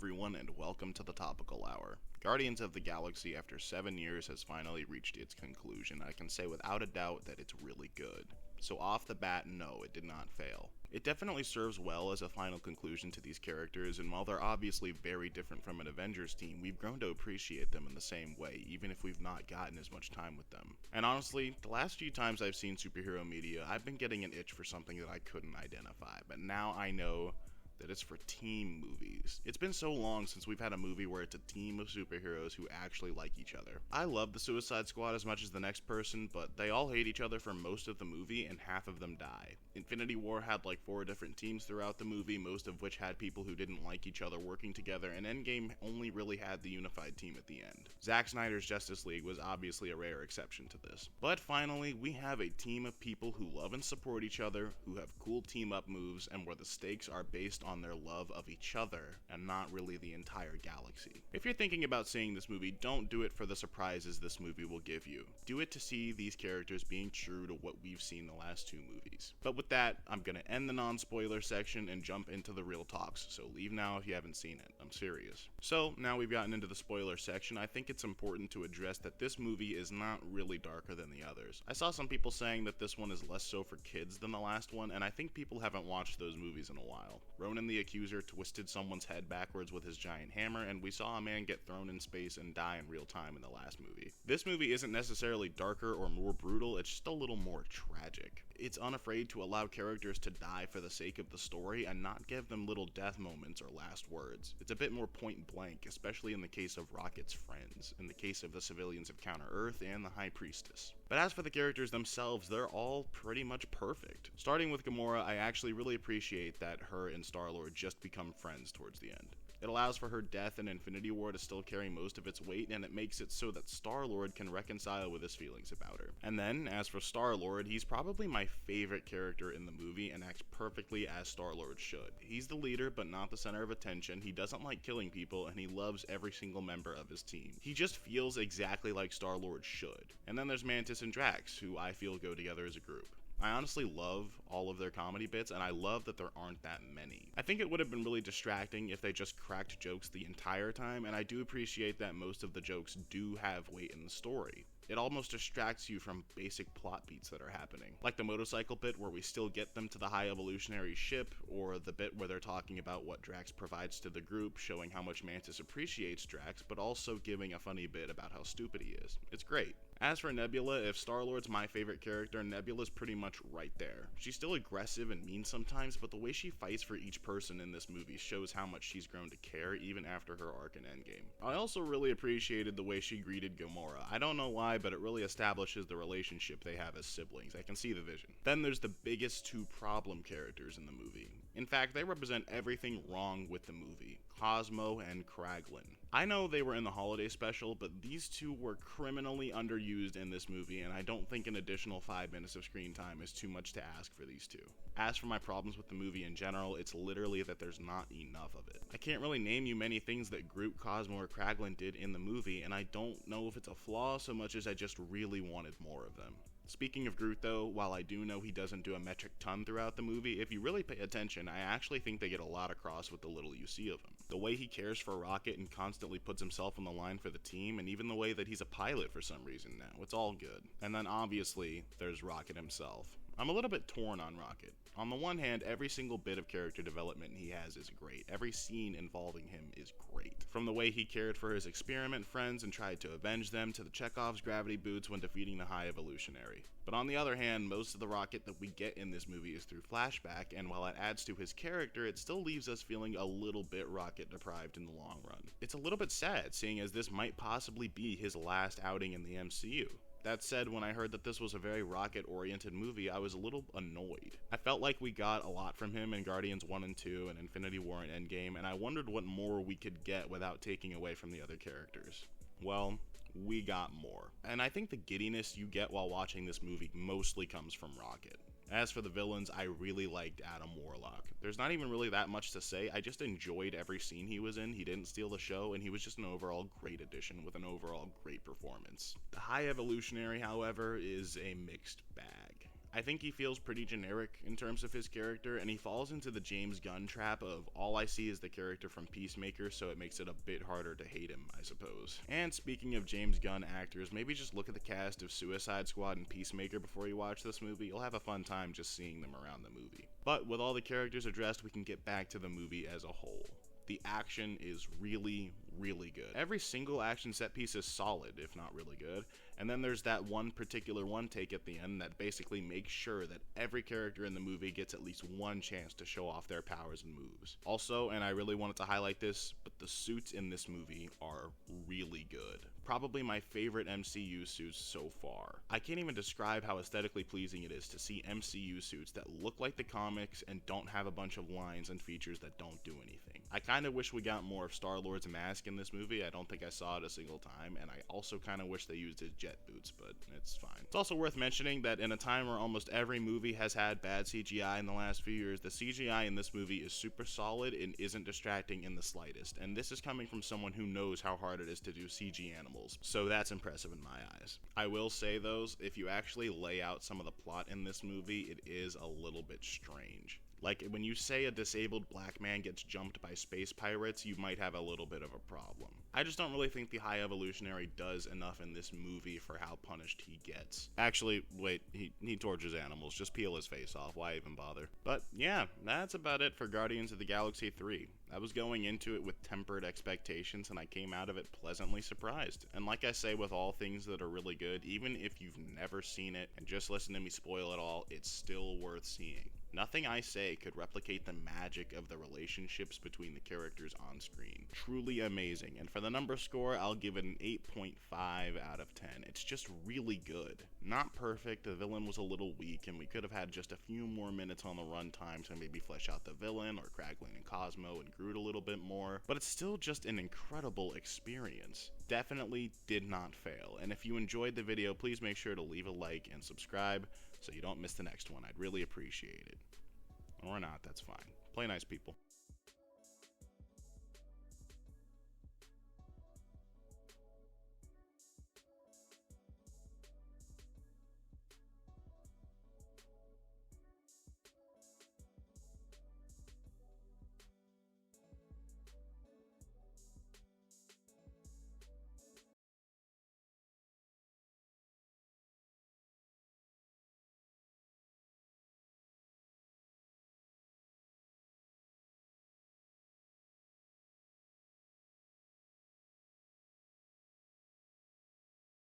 everyone, and welcome to the Topical Hour. Guardians of the Galaxy, after 7 years, has finally reached its conclusion. I can say without a doubt that it's really good. So off the bat, no, it did not fail. It definitely serves well as a final conclusion to these characters, and while they're obviously very different from an Avengers team, we've grown to appreciate them in the same way, even if we've not gotten as much time with them. And honestly, the last few times I've seen superhero media, I've been getting an itch for something that I couldn't identify, but now I know that it's for team movies. It's been so long since we've had a movie where it's a team of superheroes who actually like each other. I love the Suicide Squad as much as the next person, but they all hate each other for most of the movie and half of them die. Infinity War had like 4 different teams throughout the movie, most of which had people who didn't like each other working together, and Endgame only really had the unified team at the end. Zack Snyder's Justice League was obviously a rare exception to this. But finally, we have a team of people who love and support each other, who have cool team-up moves, and where the stakes are based on their love of each other, and not really the entire galaxy. If you're thinking about seeing this movie, don't do it for the surprises this movie will give you. Do it to see these characters being true to what we've seen the last 2 movies. But with that, I'm gonna end the non-spoiler section and jump into the real talks, so leave now if you haven't seen it. I'm serious. So, now we've gotten into the spoiler section, I think it's important to address that this movie is not really darker than the others. I saw some people saying that this one is less so for kids than the last one, and I think people haven't watched those movies in a while. Ronan the Accuser twisted someone's head backwards with his giant hammer, and we saw a man get thrown in space and die in real time in the last movie. This movie isn't necessarily darker or more brutal, it's just a little more tragic. It's unafraid to allow characters to die for the sake of the story and not give them little death moments or last words. It's a bit more point blank, especially in the case of Rocket's friends, in the case of the civilians of Counter-Earth and the High Priestess. But as for the characters themselves, they're all pretty much perfect. Starting with Gamora, I actually really appreciate that her and Star-Lord just become friends towards the end. It allows for her death in Infinity War to still carry most of its weight, and it makes it so that Star-Lord can reconcile with his feelings about her. And then, as for Star-Lord, he's probably my favorite character in the movie and acts perfectly as Star-Lord should. He's the leader, but not the center of attention, he doesn't like killing people, and he loves every single member of his team. He just feels exactly like Star-Lord should. And then there's Mantis and Drax, who I feel go together as a group. I honestly love all of their comedy bits, and I love that there aren't that many. I think it would have been really distracting if they just cracked jokes the entire time, and I do appreciate that most of the jokes do have weight in the story. It almost distracts you from basic plot beats that are happening. Like the motorcycle bit where we still get them to the high evolutionary ship, or the bit where they're talking about what Drax provides to the group, showing how much Mantis appreciates Drax, but also giving a funny bit about how stupid he is. It's great. As for Nebula, if Star-Lord's my favorite character, Nebula's pretty much right there. She's still aggressive and mean sometimes, but the way she fights for each person in this movie shows how much she's grown to care even after her arc in Endgame. I also really appreciated the way she greeted Gamora. I don't know why, but it really establishes the relationship they have as siblings. I can see the vision. Then there's the biggest 2 problem characters in the movie. In fact, they represent everything wrong with the movie. Cosmo and Kraglin. I know they were in the holiday special, but these 2 were criminally underused in this movie, and I don't think an additional 5 minutes of screen time is too much to ask for these 2. As for my problems with the movie in general, it's literally that there's not enough of it. I can't really name you many things that Groot, Cosmo, or Kraglin did in the movie, and I don't know if it's a flaw so much as I just really wanted more of them. Speaking of Groot though, while I do know he doesn't do a metric ton throughout the movie, if you really pay attention, I actually think they get a lot across with the little you see of him. The way he cares for Rocket and constantly puts himself on the line for the team, and even the way that he's a pilot for some reason now, it's all good. And then obviously, there's Rocket himself. I'm a little bit torn on Rocket. On the one hand, every single bit of character development he has is great. Every scene involving him is great. From the way he cared for his experiment friends and tried to avenge them, to the Chekhov's gravity boots when defeating the High Evolutionary. But on the other hand, most of the Rocket that we get in this movie is through flashback, and while it adds to his character, it still leaves us feeling a little bit Rocket deprived in the long run. It's a little bit sad, seeing as this might possibly be his last outing in the MCU. That said, when I heard that this was a very Rocket-oriented movie, I was a little annoyed. I felt like we got a lot from him in Guardians 1 and 2 and Infinity War and Endgame, and I wondered what more we could get without taking away from the other characters. Well, we got more. And I think the giddiness you get while watching this movie mostly comes from Rocket. As for the villains, I really liked Adam Warlock. There's not even really that much to say, I just enjoyed every scene he was in, he didn't steal the show, and he was just an overall great addition with an overall great performance. The High Evolutionary, however, is a mixed bag. I think he feels pretty generic in terms of his character, and he falls into the James Gunn trap of all I see is the character from Peacemaker, so it makes it a bit harder to hate him, I suppose. And speaking of James Gunn actors, maybe just look at the cast of Suicide Squad and Peacemaker before you watch this movie. You'll have a fun time just seeing them around the movie. But with all the characters addressed, we can get back to the movie as a whole. The action is really, really good. Every single action set piece is solid, if not really good. And then there's that one particular one take at the end that basically makes sure that every character in the movie gets at least one chance to show off their powers and moves. Also, and I really wanted to highlight this, but the suits in this movie are really good. Probably my favorite MCU suits so far. I can't even describe how aesthetically pleasing it is to see MCU suits that look like the comics and don't have a bunch of lines and features that don't do anything. I kind of wish we got more of Star-Lord's mask in this movie. I don't think I saw it a single time, and I also kind of wish they used his jet boots, but it's fine. It's also worth mentioning that in a time where almost every movie has had bad CGI in the last few years, the CGI in this movie is super solid and isn't distracting in the slightest, and this is coming from someone who knows how hard it is to do CG animals, so that's impressive in my eyes. I will say though, if you actually lay out some of the plot in this movie, it is a little bit strange. Like, when you say a disabled black man gets jumped by space pirates, you might have a little bit of a problem. I just don't really think the High Evolutionary does enough in this movie for how punished he gets. Actually, wait, he tortures animals. Just peel his face off. Why even bother? But yeah, that's about it for Guardians of the Galaxy 3. I was going into it with tempered expectations, and I came out of it pleasantly surprised. And like I say with all things that are really good, even if you've never seen it and just listen to me spoil it all, it's still worth seeing. Nothing I say could replicate the magic of the relationships between the characters on screen. Truly amazing, and for the number score, I'll give it an 8.5 out of 10. It's just really good. Not perfect, the villain was a little weak, and we could have had just a few more minutes on the runtime to maybe flesh out the villain, or Kraglin and Cosmo and Groot a little bit more, but it's still just an incredible experience. Definitely did not fail, and if you enjoyed the video, please make sure to leave a like and subscribe so you don't miss the next one. I'd really appreciate it. Or not, that's fine. Play nice, people.